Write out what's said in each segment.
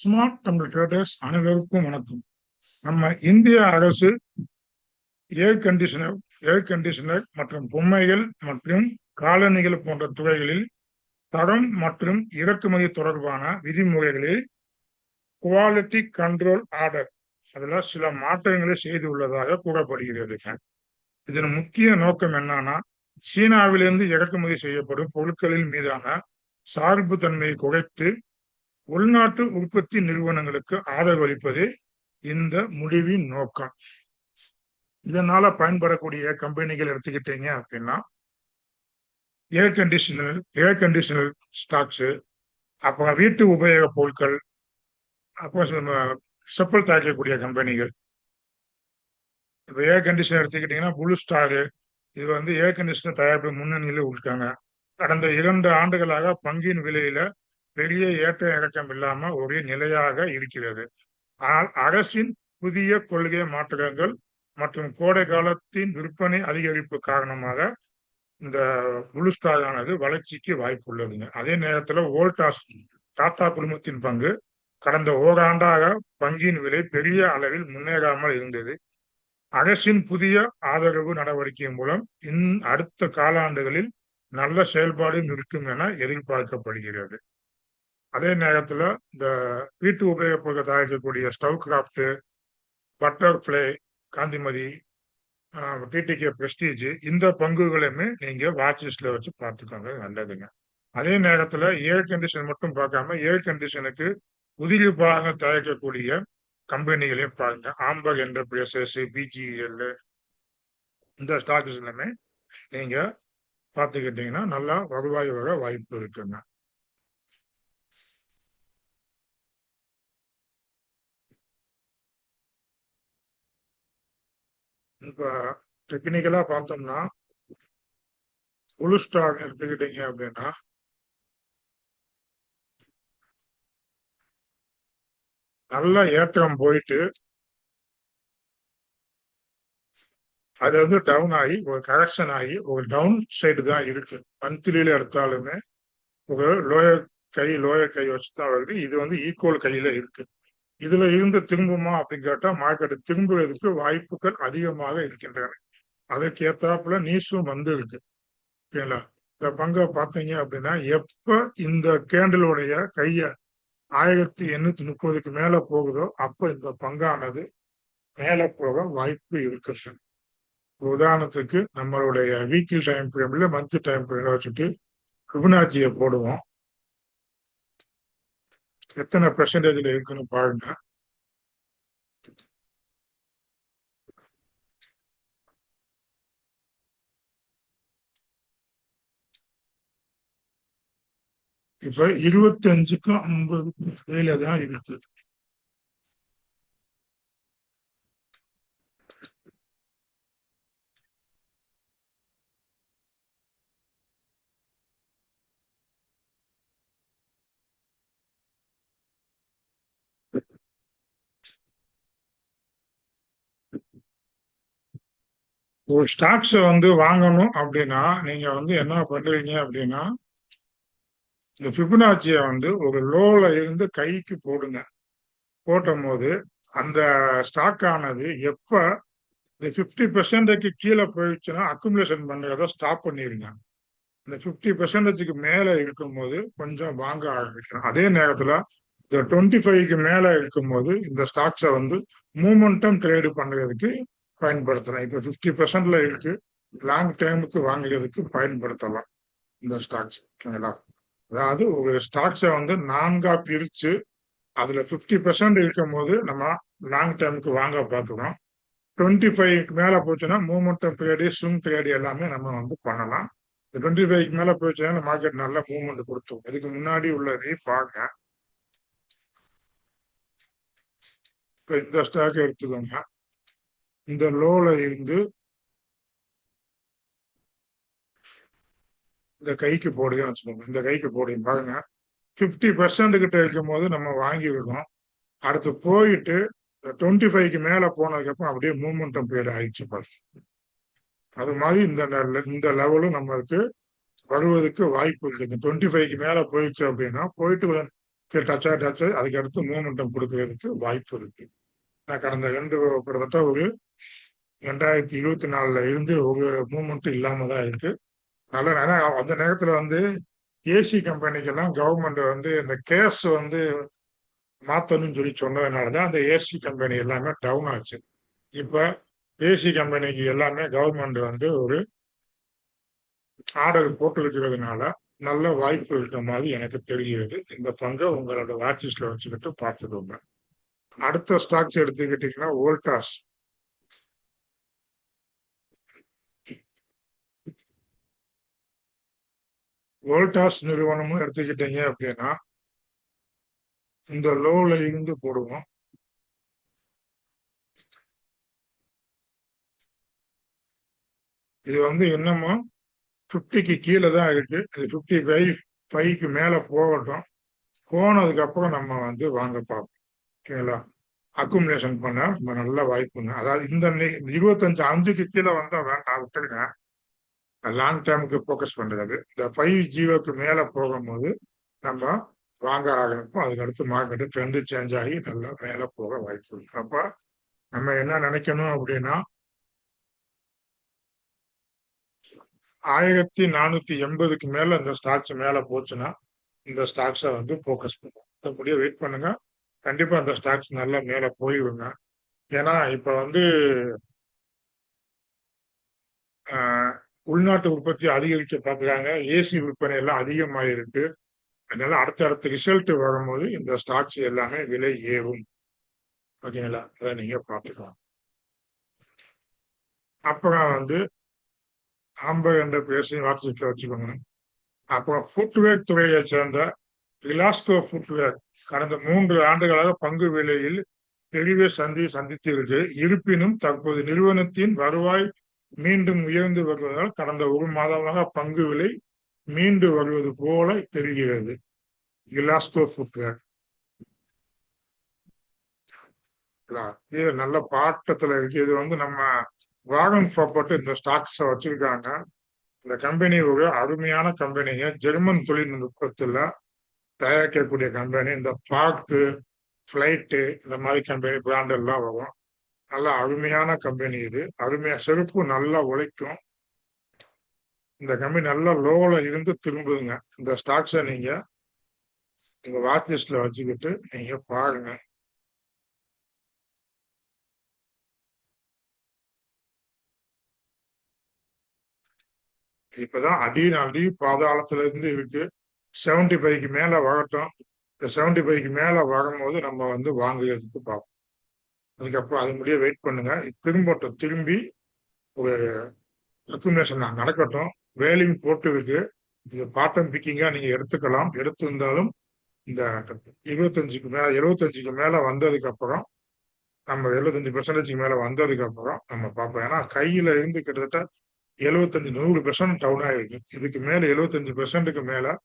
Smart Tamil traders அனைவருக்கும் வணக்கம். நம்ம இந்திய அரசு ஏர் கண்டிஷனர் மற்றும் பொம்மைகள் மற்றும் காலணிகள் போன்ற துறைகளில் தரம் மற்றும் இறக்குமதி தொடர்பான விதிமுறைகளில் குவாலிட்டி கண்ட்ரோல் ஆர்டர் அதுல சில மாற்றங்களை செய்துள்ளதாக கூறப்படுகிறது. இதன் முக்கிய நோக்கம் என்னன்னா, சீனாவிலிருந்து இறக்குமதி செய்யப்படும் பொருட்களின் மீதான சார்பு தன்மையை குறைத்து உள்நாட்டு உற்பத்தி நிறுவனங்களுக்கு ஆதரவளிப்பது இந்த முடிவின் நோக்கம். இதனால பயன்படக்கூடிய கம்பெனிகள் எடுத்துக்கிட்டீங்க அப்படின்னா, ஏர் கண்டிஷனர் ஸ்டாக்ஸ், அப்புறம் வீட்டு உபயோக பொருட்கள், அப்புறம் செப்பல் தயாரிக்கக்கூடிய கம்பெனிகள். இப்போ ஏர் கண்டிஷனர் எடுத்துக்கிட்டீங்கன்னா புளு ஸ்டாரு, இது ஏர் கண்டிஷனர் தயாரிப்பு முன்னணியில் இருக்காங்க. கடந்த 2 ஆண்டுகளாக பங்கின் விலையில பெரிய ஏற்ற இறக்கம் இல்லாம ஒரே நிலையாக இருக்கிறது. ஆனால் அரசின் புதிய கொள்கை மாற்றங்கள் மற்றும் கோடை காலத்தின் விற்பனை அதிகரிப்பு காரணமாக இந்த புளு ஸ்டார் ஆனது வளர்ச்சிக்கு வாய்ப்பு உள்ளதுங்க. அதே நேரத்தில் வோல்டாஸ் டாடா குழுமத்தின் பங்கு கடந்த ஓராண்டாக பங்கின் விலை பெரிய அளவில் முன்னேறாமல் இருந்தது. அரசின் புதிய ஆதரவு நடவடிக்கை மூலம் அடுத்த காலாண்டுகளில் நல்ல செயல்பாடும் இருக்கும் என எதிர்பார்க்கப்படுகிறது. அதே நேரத்தில் இந்த வீட்டு உபயோக பொருட்கள் தயாரிக்கக்கூடிய Stove Kraft, Butterfly, Gandhimathi, TTK Prestige, இந்த பங்குகளையுமே நீங்க வாட்ச் லிஸ்ட்ல வச்சு பார்த்துக்கோங்க, நல்லதுங்க. அதே நேரத்தில் ஏர் கண்டிஷன் மட்டும் பார்க்காம ஏர் கண்டிஷனுக்கு உதிரி பாகங்கள் தயாரிக்கக்கூடிய கம்பெனிகளையும் பாருங்க. ஆம்பர் என்டர்பிரைசஸ், பிஜிஎல், இந்த ஸ்டாக்ஸ் எல்லாமே நீங்க பார்த்துக்கிட்டீங்கன்னா நல்லா வருவாய் வர வாய்ப்பு இருக்குங்க. இப்ப டெக்னிக்கலா பார்த்தோம்னா, புளு ஸ்டார் எடுத்துக்கிட்டீங்க அப்படின்னா, நல்ல ஏற்றம் போயிட்டு அது டவுன் ஆகி ஒரு கரெக்ஷன் ஆகி ஒரு டவுன் சைடு தான் இருக்கு. மந்த்லியில எடுத்தாலுமே ஒரு லோயர் கை வச்சுதான் வருது. இது ஈக்குவல் கையில இருக்கு. இதுல இருந்து திரும்புமா அப்படின்னு கேட்டா மார்க்கெட் திரும்புவதற்கு வாய்ப்புகள் அதிகமாக இருக்கின்றன. அதற்கு ஏத்தாப்புல நீஸும் இருக்கு. ஓகேங்களா? இந்த பங்கை பார்த்தீங்க அப்படின்னா, எப்ப இந்த கேண்டலுடைய கைய 1830க்கு மேல போகுதோ அப்ப இந்த பங்கானது மேல போக வாய்ப்பு இருக்கு. உதாரணத்துக்கு நம்மளுடைய வீக்லி டைம் ஃப்ரேம்ல மந்த் டைம் ஃப்ரேம்ல வச்சுட்டு ஃபிபனாச்சியை போடுவோம். எத்தனை பெர்சன்டேஜ்ல இருக்குன்னு பாருங்க. இப்ப 25க்கும் 50க்கும் இடையில தான் இருக்கு. ஒரு ஸ்டாக்ஸை வாங்கணும் அப்படின்னா நீங்க என்ன பண்றீங்க அப்படின்னா, இந்த பிபனாச்சியை ஒரு லோல இருந்து கைக்கு போடுங்க. போட்டும் போது அந்த ஸ்டாக் ஆனது எப்ப இந்த 50% கீழே போயிடுச்சுன்னா அக்குமுலேஷன் பண்றத ஸ்டாப் பண்ணிருங்க. இந்த 50% மேல இருக்கும்போது கொஞ்சம் வாங்க ஆரம்பிக்கணும். அதே நேரத்துல இந்த 25க்கு மேல இருக்கும்போது இந்த ஸ்டாக்ஸை மூமெண்டம் ட்ரேடு பண்றதுக்கு பயன்படுத்தலாம். இப்ப 50%ல இருக்கு, லாங் டைமுக்கு வாங்குறதுக்கு பயன்படுத்தலாம் இந்த ஸ்டாக்ஸ். ஓகேங்களா? அதாவது ஒரு ஸ்டாக்ஸை 4ஆ பிரிச்சு அதுல 50% இருக்கும் போது நம்ம லாங் டைமுக்கு வாங்க பார்க்கிறோம். 25க்கு மேல போச்சுன்னா மூமெண்டம் ட்ரேடு, ஸ்விங் ட்ரேடு எல்லாமே நம்ம பண்ணலாம். 25க்கு மேல போச்சுன்னா மார்க்கெட் நல்ல மூவ்மெண்ட் கொடுத்தோம். இதுக்கு முன்னாடி உள்ளதை பாருங்க. இப்ப இந்த ஸ்டாக் எடுத்துக்கோங்க. இந்த லோல இருந்து இந்த கைக்கு போடுங்க வச்சுக்கோங்க. இந்த கைக்கு போடுங்க பாருங்க. 50% கிட்ட இருக்கும் போது நம்ம வாங்கிருக்கோம். அடுத்து போயிட்டு 25க்கு மேல போனதுக்கு அப்படியே மூவ்மெண்டம் பீரியட் ஆயிடுச்சு பாருங்க. அது மாதிரி இந்த லெவலும் நம்மளுக்கு வருவதற்கு வாய்ப்பு இருக்குது. 25க்கு மேல போயிடுச்சு அப்படின்னா போயிட்டு டச் அதுக்கு அடுத்து மூமெண்டம் கொடுக்கறதுக்கு வாய்ப்பு இருக்கு. நான் கடந்த கிட்டத்தட்ட ஒரு 2024 இருந்து ஒரு மூமெண்ட்டும் இல்லாம தான் இருக்கு. நல்ல அந்த நேரத்துல வந்து ஏசி கம்பெனிக்கெல்லாம் கவர்மெண்ட் வந்து இந்த கேஸ் வந்து மாத்தணும்னு சொல்லி சொன்னதுனாலதான் அந்த ஏசி கம்பெனி எல்லாமே டவுன் ஆச்சு. இப்ப ஏசி கம்பெனிக்கு எல்லாமே கவர்மெண்ட் வந்து ஒரு ஆர்டர் போட்டு இருக்கிறதுனால நல்ல வாய்ப்பு இருக்கிற மாதிரி எனக்கு தெரிகிறது. இந்த பங்கை உங்களோட வாட்சிஸ்ல வச்சுக்கிட்டு பார்த்துக்கோங்க. அடுத்த ஸ்டாக்ஸ் எடுத்துக்கிட்டீங்கன்னா வோல்டாஸ். வோல்டாஸ் நிறுவனமும் எடுத்துக்கிட்டீங்க அப்படின்னா இந்த லோல இருந்து போடுவோம். இது வந்து இன்னமும் 50க்கு கீழே தான் இருக்கு. இது 55க்கு மேல போகட்டும். போனதுக்கு அப்புறம் நம்ம வந்து வாங்க பார்ப்போம். ஓகேங்களா? அக்குமுலேஷன் பண்ண நம்ம நல்ல வாய்ப்புங்க. அதாவது இந்த 25 கீழே வந்தா வேண்டாம், விட்டுருங்க. லாங் டேர்முக்கு ஃபோக்கஸ் பண்றது. இந்த 5G மேல போகும்போது நம்ம வாங்க ஆரம்பிப்போம். அதுக்கு அடுத்து மார்க்கெட்டு ட்ரெண்டு சேஞ்ச் ஆகி நல்லா மேல போக வாய்ப்பு இருக்கு. அப்ப நம்ம என்ன நினைக்கணும் அப்படின்னா 1480க்கு மேல இந்த ஸ்டாக்ஸ் மேல போச்சுன்னா இந்த ஸ்டாக்ஸை வந்து ஃபோக்கஸ் பண்ணுவோம். அப்படியே வெயிட் பண்ணுங்க. கண்டிப்பா அந்த ஸ்டாக்ஸ் நல்லா மேல போயிடுங்க. ஏன்னா இப்ப வந்து உள்நாட்டு உற்பத்தி அதிகரிக்க பார்க்குறாங்க. ஏசி விற்பனை எல்லாம் அதிகமாயிருக்கு. அதனால அடுத்த ரிசல்ட் வரும்போது இந்த ஸ்டாக்ஸ் எல்லாமே விலை ஏறும். ஓகேங்களா? அதை நீங்க பார்த்துக்கலாம். அப்புறம் வந்து ஆம்பர் என்ற பேசி வாட்ஸ்அப்ல வச்சுக்கோங்க. அப்புறம் ஃபுட்வேர் துறையை சேர்ந்த ரிலாஸ்கோ ஃபுட்வேர் கடந்த 3 ஆண்டுகளாக பங்கு விலையில் தெளிவை சந்தித்து இருக்கு. இருப்பினும் தற்போது நிறுவனத்தின் வருவாய் மீண்டும் உயர்ந்து வருவதால் கடந்த 1 மாதமாக பங்கு விலை மீண்டு வருவது போல தெரிகிறது. கிலாஸ்கோ ஃபுட்வேர் இது நல்ல பாட்டத்துல இருக்கு. இது வந்து நம்ம வாகன் ப்ராப்பர்ட்டி இந்த ஸ்டாக்ஸ் வச்சிருக்காங்க. இந்த கம்பெனி ஒரு அருமையான கம்பெனிங்க. ஜெர்மன் தொழில்நுட்பத்துல தயாரிக்கக்கூடிய கம்பெனி. இந்த பார்க்கு ஃபிளைட்டு இந்த மாதிரி கம்பெனி பிராண்ட் எல்லாம் வரும். நல்ல அருமையான கம்பெனி இது. அருமையா செருப்பு நல்லா உழைக்கும். இந்த கம்பெனி நல்ல லோல இருந்து திரும்புதுங்க. இந்த ஸ்டாக்ஸை நீங்க உங்க வாட்ச் லிஸ்ட்ல வச்சுக்கிட்டு நீங்க பாருங்க. இப்பதான் அடி பாதாளத்துல இருந்து இருக்கு. 75க்கு மேல வரட்டும். இந்த 75க்கு மேல வரும்போது நம்ம வந்து வாங்குறதுக்கு பார்ப்போம். அதுக்கப்புறம் அது முடிய வெயிட் பண்ணுங்க. திரும்பி ஒரு அக்குமுலேஷன் நடக்கட்டும். வேலையும் போட்டு இருக்கு. இது பாட்டம் பிக்கிங்கா நீங்க எடுத்துக்கலாம். எடுத்திருந்தாலும் இந்த 75க்கு மேல வந்ததுக்கு அப்புறம் நம்ம 75% மேல வந்ததுக்கு அப்புறம் நம்ம பார்ப்போம். ஏன்னா கையில இருந்து கிட்டத்தட்ட 75-100% டவுன் ஆயிருக்கு. இதுக்கு மேல 75%க்கு மேல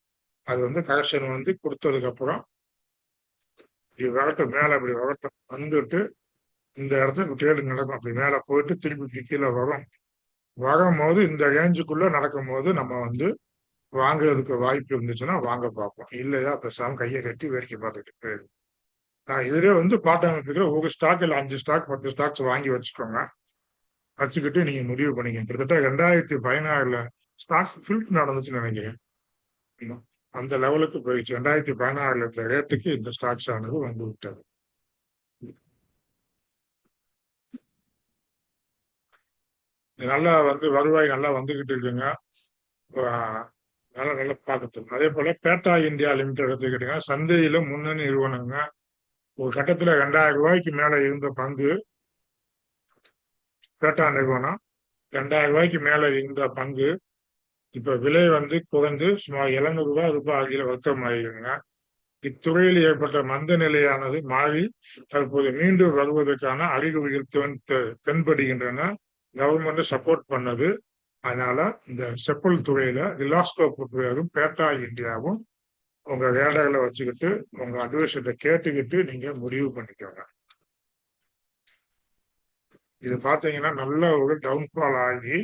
அது வந்து கரெக்ஷன் வந்து கொடுத்ததுக்கு அப்புறம் இது வரட்டும். மேல அப்படி வரட்டும். வந்துட்டு இந்த இடத்துல ட்ரேடு நடக்கும். அப்படி மேல போயிட்டு திருப்பி கீழே வரும்போது இந்த ரேஞ்சுக்குள்ள நடக்கும் போது நம்ம வந்து வாங்குறதுக்கு வாய்ப்பு இருந்துச்சுன்னா வாங்க பார்ப்போம். இல்லையா பேசாம கையை கட்டி வேடிக்கை பார்த்துட்டு போயிடும். நான் இதுலேயே வந்து பாட்ட அமைப்புக்கிற ஒரு ஸ்டாக் இல்லை 5 ஸ்டாக் 10 ஸ்டாக்ஸ் வாங்கி வச்சுக்கோங்க. வச்சுக்கிட்டு நீங்க முடிவு பண்ணிக்க. கிட்டத்தட்ட 2016 ஸ்டாக்ஸ் ஃபில்ட் நடந்துச்சுன்னு நினைக்கிறேன். அந்த லெவலுக்கு போயிடுச்சு. 2016 இருந்த ரேட்டுக்கு இந்த ஸ்டாக்ஸ் ஆனது வந்து விட்டது. நல்லா வந்து வருவாய் நல்லா வந்துகிட்டு இருக்குங்க. நல்லா பார்க்கணும். அதே போல பேட்டா இந்தியா லிமிடெட் எடுத்துக்கிட்டீங்கன்னா சந்தையில முன்னணி நிறுவனங்க. ஒரு கட்டத்துல 2000 ரூபாய்க்கு மேல இருந்த பங்கு பேட்டா நிறுவனம் 2000 ரூபாய்க்கு மேல இருந்த பங்கு இப்ப விலை வந்து குறைந்து சுமார் 700 ரூபாய் ஆகிய வர்த்தகமாயிருங்க. இத்துறையில் ஏற்பட்ட மந்த நிலையானது மாறி தற்போது மீண்டும் வருவதற்கான அறிகுறிகள் தென்படுகின்றன. கவர்மெண்ட் சப்போர்ட் பண்ணது. அதனால இந்த செப்பல் துறையில ரிலாஸ்கோ ஃபுட்வேரும் பேட்டா இந்தியாவும் உங்க வேலைகளை வச்சுக்கிட்டு உங்க அட்வைஸை கேட்டுக்கிட்டு நீங்க முடிவு பண்ணிக்கோங்க. இது பாத்தீங்கன்னா நல்ல ஒரு டவுன்ஃபால் ஆகி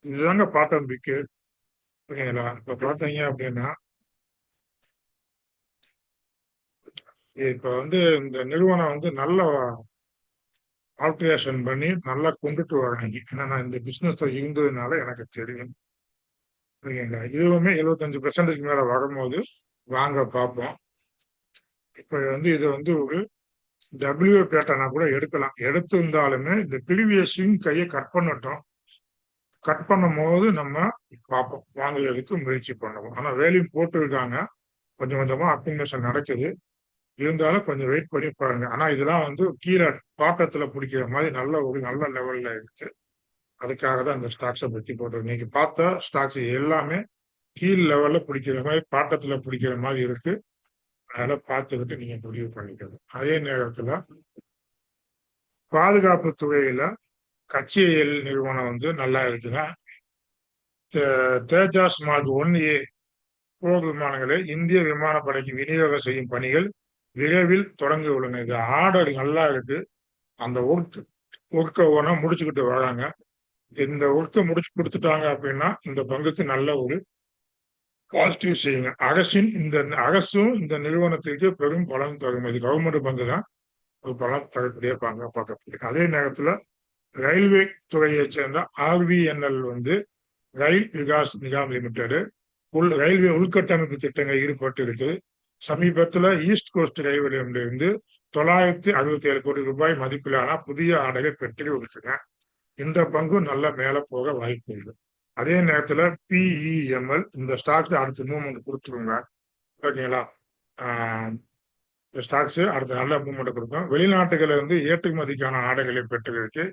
இதுதாங்க பாட்டம் பிக்கு. ஓகேங்களா? இப்ப பாத்தீங்க அப்படின்னா இப்ப வந்து இந்த நிறுவனம் வந்து நல்ல ஆல்ட்ரேஷன் பண்ணி நல்லா கொண்டுட்டு வராங்க. ஏன்னா நான் இந்த பிசினஸ்ல இருந்ததுனால எனக்கு தெரியும். ஓகேங்களா? இதுவுமே 75% மேல வரும்போது வாங்க பார்ப்போம். இப்ப வந்து இது வந்து ஒரு டபிள்யூ பேட்டர்னா கூட எடுக்கலாம். எடுத்திருந்தாலுமே இந்த ப்ரீவியஸ் ஸ்விங் கையை கட் பண்ணட்டும். கட் பண்ணும்போது நம்ம பார்ப்போம். வாங்குறதுக்கு முயற்சி பண்ணுவோம். ஆனா வேலையும் போட்டு இருக்காங்க. கொஞ்சம் கொஞ்சமா அக்குமுலேஷன் நடக்குது. இருந்தாலும் கொஞ்சம் வெயிட் பண்ணி பாருங்க. ஆனா இதெல்லாம் வந்து கீழே பாட்டத்துல பிடிக்கிற மாதிரி நல்ல லெவல்ல இருக்கு. அதுக்காக தான் அந்த ஸ்டாக்ஸை பத்தி போட்டோம். இன்னைக்கு பார்த்தா ஸ்டாக்ஸ் எல்லாமே கீழ் லெவல்ல பிடிக்கிற மாதிரி பாட்டத்துல பிடிக்கிற மாதிரி இருக்கு. அதனால பார்த்துக்கிட்டு நீங்க முடிவு பண்ணிக்கணும். அதே நேரத்துல பாதுகாப்பு துறையில கட்சியல் நிறுவனம் வந்து நல்லா இருக்குங்க. தேஜாஸ் மார்க் 1A போர் விமானங்களை இந்திய விமானப்படைக்கு விநியோகம் செய்யும் பணிகள் விரைவில் தொடங்க உள்ளன. இது ஆர்டர் நல்லா இருக்கு. அந்த ஒர்க்கை ஒவ்வொன்றா முடிச்சுக்கிட்டு வராங்க. இந்த ஒர்க்கை முடிச்சு கொடுத்துட்டாங்க அப்படின்னா இந்த பங்குக்கு நல்ல ஒரு பாசிட்டிவ் செய்யுங்க. அரசும் இந்த நிறுவனத்திற்கு பெரும் பலன் தரும். இது கவர்மெண்ட் பங்கு தான். ஒரு பலன் தரக்கூடிய பங்கு பார்க்கக்கூடிய. அதே நேரத்துல ரயில்வே துறையை சேர்ந்த ஆர்விஎன்எல் வந்து ரயில் விகாஸ் நிகாம் லிமிடெட் ரயில்வே உள்கட்டமைப்பு திட்டங்கள் ஈடுபட்டு இருக்கு. சமீபத்துல ஈஸ்ட் கோஸ்ட் ரயில்வே இருந்து 967 கோடி ரூபாய் மதிப்பிலான புதிய ஆடையை பெற்று கொடுத்துங்க. இந்த பங்கு நல்ல மேல போக வாய்ப்பு இருக்கு. அதே நேரத்துல பிஇஎம்எல் இந்த ஸ்டாக்ஸ் அடுத்த மூவ்மெண்ட் கொடுத்துருங்க. ஓகேங்களா? ஸ்டாக்ஸ் அடுத்த நல்ல மூவ்மெண்ட் கொடுக்கும். வெளிநாட்டுகளை வந்து ஏற்றுமதிக்கான ஆடைகளை பெற்றிருக்கு.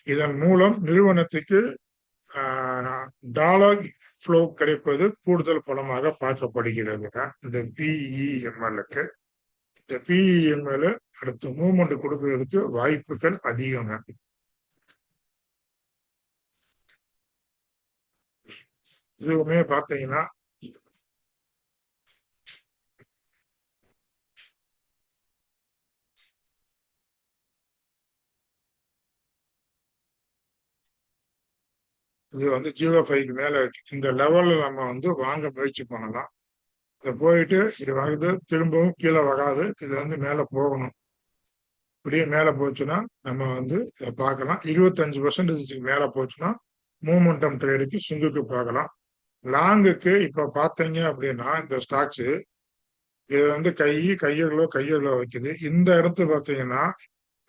இதன் மூலம் நிறுவனத்துக்கு டாலர் ஃப்ளோ கிடைப்பது கூடுதல் பலமாக பார்க்கப்படுகிறது. இந்த பிஇஎம்எல்லுக்கு இந்த பிஇஎம்எல் அடுத்த மூவ்மெண்ட் கொடுக்கறதுக்கு வாய்ப்புகள் அதிகங்க. இதுவுமே பார்த்தீங்கன்னா இது வந்து 0.5 மேல இந்த லெவல்ல நம்ம வந்து வாங்க முயற்சி பண்ணலாம். இதை போயிட்டு இது வந்து திரும்பவும் கீழே வராது. இது வந்து மேல போகணும். இப்படியே மேல போச்சுன்னா நம்ம வந்து இதை பார்க்கலாம். 25% மேல போச்சுன்னா மூமெண்டம் ட்ரேடுக்கு சுங்குக்கு பார்க்கலாம். லாங்குக்கு இப்ப பார்த்தீங்க அப்படின்னா இந்த ஸ்டாக்ஸ் இது வந்து கையோ வைக்குது. இந்த இடத்து பார்த்தீங்கன்னா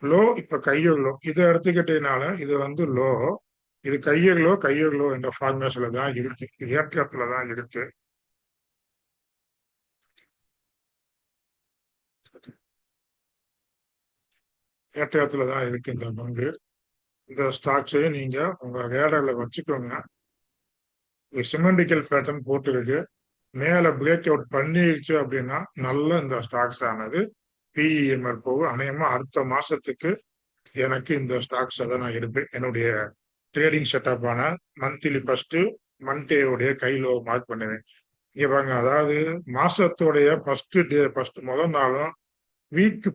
லோ, இப்ப கையோ இதை எடுத்துக்கிட்டீங்கனால இது வந்து லோ, இது கையோ என்ற ஃபார்மேஷன்ல தான் இருக்கு. ஏற்றத்துல தான் இருக்கு. ஏற்றத்துல தான் இருக்கு இந்த பங்கு. இந்த ஸ்டாக்ஸையும் நீங்க உங்க ரேடர்ல வச்சுக்கோங்க. சிமெண்டிக்கல் பேட்டர்ன் போட்டுருக்கு. மேல பிரேக் அவுட் பண்ணிருச்சு அப்படின்னா நல்ல இந்த ஸ்டாக்ஸ் ஆனது பிஇஎம்எல் போகும். அநேகமா அடுத்த மாசத்துக்கு எனக்கு இந்த ஸ்டாக்ஸ் தான் நான் எடுப்பேன். என்னுடைய ட்ரேடிங் செட்டப்பான மந்த்லி ஃபர்ஸ்ட் மண்டேவுடைய கையில மார்க் பண்ணுவேன். இங்க பாருங்க, அதாவது மாசத்தோடைய ஃபர்ஸ்ட் முதல் நாளும்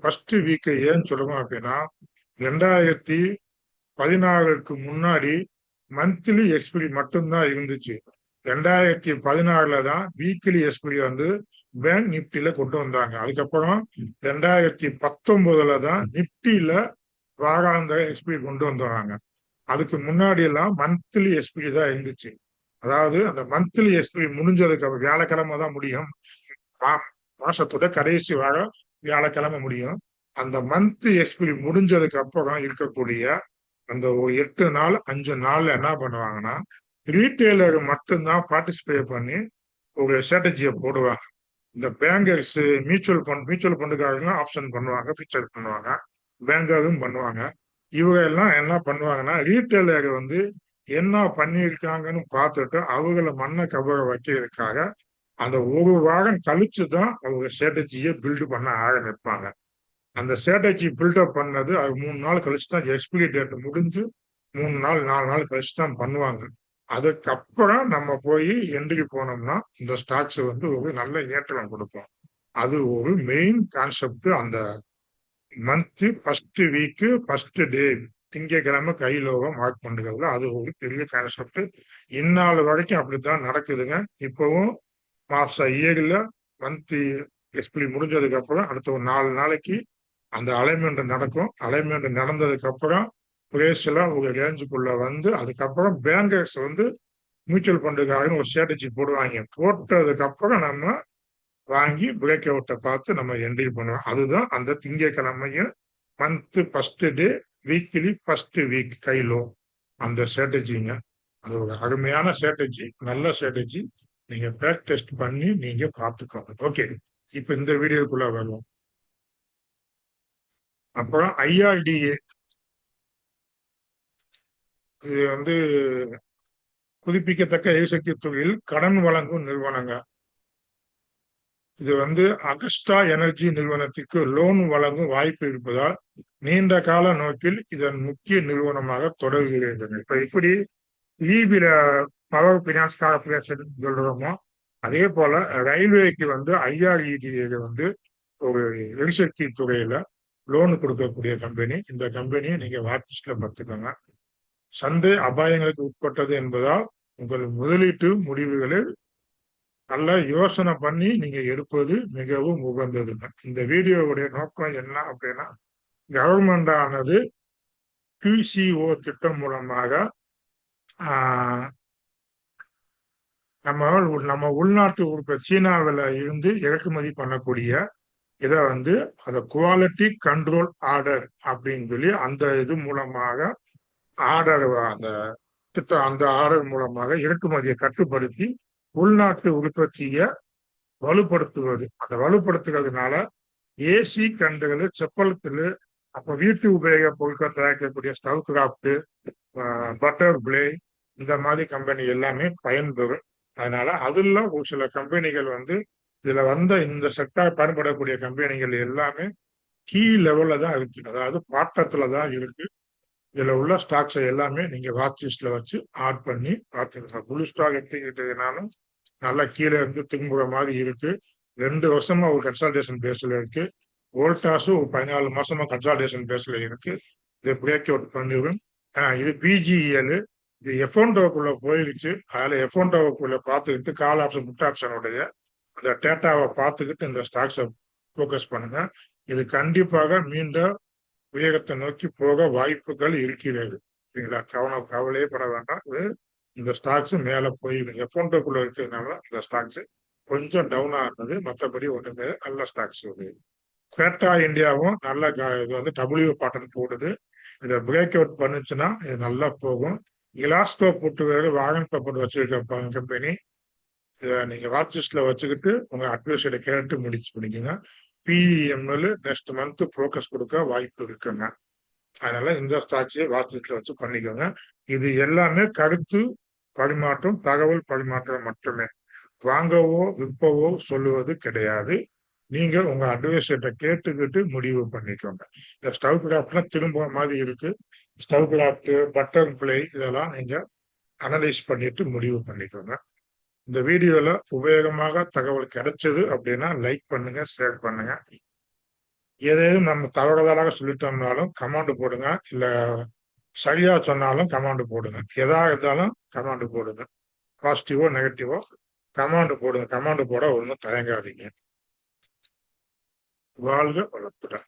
ஃபர்ஸ்ட் வீக் ஏன்னு சொல்லுவோம் அப்படின்னா 2016க்கு முன்னாடி மந்த்லி எக்ஸ்பிரி மட்டும்தான் இருந்துச்சு. 2016ல தான் வீக்லி எக்ஸ்பிரி வந்து பேங்க் நிப்டில கொண்டு வந்தாங்க. அதுக்கப்புறம் 2019ல தான் நிப்டில வாராந்த எக்ஸ்பிரி கொண்டு வந்தாங்க. அதுக்கு முன்னாடி எல்லாம் மந்த்லி எஸ்பி தான் இருந்துச்சு. அதாவது அந்த மந்த்லி எஸ்பி முடிஞ்சதுக்கு அப்புறம் வியாழக்கிழமை தான் முடியும். மாசத்தோட கடைசி வாரம் வியாழக்கிழமை முடியும். அந்த மந்த் எஸ்பி முடிஞ்சதுக்கு அப்புறம் இருக்கக்கூடிய அந்த ஒரு 8 நாள் 5 நாள்ல என்ன பண்ணுவாங்கன்னா ரீட்டைலர் மட்டும்தான் பார்ட்டிசிபேட் பண்ணி ஒரு ஸ்ட்ராட்டஜியை போடுவாங்க. இந்த பேங்கர்ஸ் மியூச்சுவல் ஃபண்டுக்காரங்க ஆப்ஷன் பண்ணுவாங்க, ஃபிக்சர் பண்ணுவாங்க, பேங்கரும் பண்ணுவாங்க. இவங்க எல்லாம் என்ன பண்ணுவாங்கன்னா ரீட்டைலர் வந்து என்ன பண்ணியிருக்காங்கன்னு பார்த்துட்டு அவங்கள மண்ணை கவர வைக்கிறதுக்காக அந்த ஒரு வாரம் கழிச்சு தான் அவங்க ஸ்ட்ராட்டஜியை பில்டு பண்ண ஆரம்பிப்பாங்க. அந்த ஸ்ட்ராட்டஜி பில்டப் பண்ணது அது 3 நாள் கழிச்சு தான் எக்ஸ்பிரி டேட் முடிஞ்சு 3 நாள் 4 நாள் கழிச்சு தான் பண்ணுவாங்க. அதுக்கப்புறம் நம்ம போய் என்ட்ரி போனோம்னா இந்த ஸ்டாக்ஸ் வந்து ஒரு நல்ல ஏற்றம் கொடுக்கும். அது ஒரு மெயின் கான்செப்ட். அந்த month first week first day திங்கக்கிழமை கையிலோவை மார்க் பண்ணுறதுல அது ஒரு பெரிய கான்செப்ட். இந்நாள் வரைக்கும் அப்படித்தான் நடக்குதுங்க. இப்பவும் மாச இயர்ல மந்த் டிஸ்பிளே முடிஞ்சதுக்கு அப்புறம் அடுத்த ஒரு 4 நாளைக்கு அந்த அலைன்மெண்ட் நடக்கும். அலைன்மெண்ட் நடந்ததுக்கு அப்புறம் பிளேஸ் எல்லாம் உங்க ரேஞ்சுக்குள்ள வந்து அதுக்கப்புறம் பேங்கர்ஸ் வந்து மியூச்சுவல் ஃபண்டுக்காக ஒரு ஸ்ட்ராட்டஜி போடுவாங்க. போட்டதுக்கு அப்புறம் நம்ம வாங்கி பிரேக் அவுட்டை பார்த்து நம்ம என்ட்ரி பண்ணுவோம். அதுதான் அந்த திங்கட்கிழமையும் month first day weekly first week கைலோ அந்த ஸ்ட்ராட்டஜிங்க. அது ஒரு அருமையான ஸ்ட்ராட்டஜி, நல்ல ஸ்ட்ராட்டஜி. நீங்க பேக் டெஸ்ட் பண்ணி நீங்க பார்த்துக்கோங்க. ஓகே, இப்ப இந்த வீடியோக்குள்ள வருவோம். அப்புறம் ஐஆர்டிஏ இது வந்து புதுப்பிக்கத்தக்க எரிசக்தி துறையில் கடன் வழங்கும் நிறுவனங்க. இது வந்து அகஸ்டா எனர்ஜி நிறுவனத்திற்கு லோன் வழங்கும் வாய்ப்பு இருப்பதால் நீண்ட கால நோக்கில் இதன் முக்கிய நிறுவனமாக தொடர்கிறது. இப்ப எப்படி ஈபில பவர் பினான்ஸ் கார்பரேஷன் சொல்றோமோ அதே போல ரயில்வேக்கு வந்து ஐஆர்இடிஏ வந்து ஒரு எரிசக்தி துறையில லோன் கொடுக்கக்கூடிய கம்பெனி. இந்த கம்பெனியை நீங்க வாட்ச்ல பார்த்துக்கோங்க. சந்தை அபாயங்களுக்கு உட்பட்டது என்பதால் உங்கள் முதலீட்டு முடிவுகளை நல்லா யோசனை பண்ணி நீங்க எடுப்பது மிகவும் உகந்ததுங்க. இந்த வீடியோவுடைய நோக்கம் என்ன அப்படின்னா, கவர்மெண்ட் ஆனது QCO திட்டம் மூலமாக நம்ம உள்நாட்டு உற்பத்தி சீனாவில் இருந்து இறக்குமதி பண்ணக்கூடிய இதை வந்து அதை குவாலிட்டி கண்ட்ரோல் ஆர்டர் அப்படின்னு சொல்லி அந்த இது மூலமாக ஆர்டர் அந்த திட்டம் அந்த ஆர்டர் மூலமாக இறக்குமதியை கட்டுப்படுத்தி உள்நாட்டு உற்பத்தியை வலுப்படுத்துவது. அந்த வலுப்படுத்துறதுனால ஏசி கண்டுகள், செப்பல்கள், அப்ப வீட்டு உபயோக பொருட்கள் தயாரிக்கக்கூடிய ஸ்டவ் கிராஃப்ட், பட்டர் பிளே, இந்த மாதிரி கம்பெனி எல்லாமே பயன்பெறும். அதனால அதுல ஒரு சில கம்பெனிகள் வந்து இதுல வந்த இந்த செக்டார் பயன்படக்கூடிய கம்பெனிகள் எல்லாமே கீ லெவல்ல தான் இருக்கு, அதாவது பாட்டத்துல தான் இருக்கு. இதுல உள்ள ஸ்டாக்ஸை எல்லாமே நீங்க வாட்ச் லிஸ்ட்ல வச்சு ஆட் பண்ணி பார்த்துக்கணும். புளு ஸ்டாக் எடுத்துக்கிட்டதுனாலும் நல்லா கீழே இருந்து திரும்புற மாதிரி இருக்கு. 2 வருஷமா ஒரு கன்சல்டேஷன் பேஸ்ல இருக்கு. வோல்டாஸும் ஒரு 14 மாசமா கன்சல்டேஷன் பேஸ்ல இருக்கு. இதை பிரேக் அவுட் பண்ணிடும். இது பிஜிஎல், இது எஃப்ஒன்டோக்குள்ள போயிருச்சு. அதுல எஃப்ஒன்டோக்குள்ள பார்த்துக்கிட்டு கால் ஆப்ஷன் புட் ஆப்ஷனுடைய அந்த டேட்டாவை பார்த்துக்கிட்டு இந்த ஸ்டாக்ஸை ஃபோக்கஸ் பண்ணுங்க. இது கண்டிப்பாக மீண்டும் உயரத்தை நோக்கி போக வாய்ப்புகள் இருக்கிறது. சரிங்களா? கவலையே பட வேண்டாம். இந்த ஸ்டாக்ஸ் மேல போயிடும். எஃப்ஒன்டோக்குள்ள இருக்கிறதுனால இந்த ஸ்டாக்ஸ் கொஞ்சம் டவுன் ஆகுது, மற்றபடி ஒண்ணுமே நல்ல ஸ்டாக்ஸ் வருது. பேட்டா இந்தியாவும் நல்ல இது வந்து டபிள்யூ பாட்டன் போடுது. இதை பிரேக் அவுட் பண்ணுச்சுன்னா இது நல்லா போகும். கிளாஸ்கோ போட்டு வேறு வாகன் பேப்பர் வச்சிருக்க கம்பெனி. இதை நீங்க வாட்ச் லிஸ்ட்ல வச்சுக்கிட்டு உங்க அட்வைஸரை கேட்டு முடிச்சு பண்ணிக்கோங்க. பிஎம்எல் நெக்ஸ்ட் மந்த் ப்ரோக்கஸ் கொடுக்க வாய்ப்பு இருக்குங்க. அதனால இந்த ஸ்டாக்ஸை வாட்ச் லிஸ்ட்ல வச்சு பண்ணிக்கோங்க. இது எல்லாமே கருத்து பரிமாற்றம், தகவல் பரிமாற்றம் மட்டுமே. வாங்கவோ விற்பவோ சொல்லுவது கிடையாது. நீங்க உங்க அட்வைஸர்கிட்ட கேட்டுக்கிட்டு முடிவு பண்ணிக்கோங்க. இந்த ஸ்டவ் கிராஃப்ட்லாம் திரும்ப மாதிரி இருக்கு. ஸ்டவ் கிராஃப்ட், பட்டர் பிளே இதெல்லாம் நீங்க அனலைஸ் பண்ணிட்டு முடிவு பண்ணிக்கோங்க. இந்த வீடியோல உபயோகமாக தகவல் கிடைச்சது அப்படின்னா லைக் பண்ணுங்க, ஷேர் பண்ணுங்க. ஏதேனும் நம்ம தவறுதலாக சொல்லிட்டோம்னாலும் கமெண்ட் போடுங்க, இல்ல சரியா சொன்னாலும் கமெண்ட் போடுங்க. எதா இருந்தாலும் கமெண்ட் போடுங்க. பாசிட்டிவோ நெகட்டிவோ கமெண்ட் போடுங்க. கமெண்ட் போட ஒன்றும் தயங்காதீங்க. வாழ்க வளத்துடன்.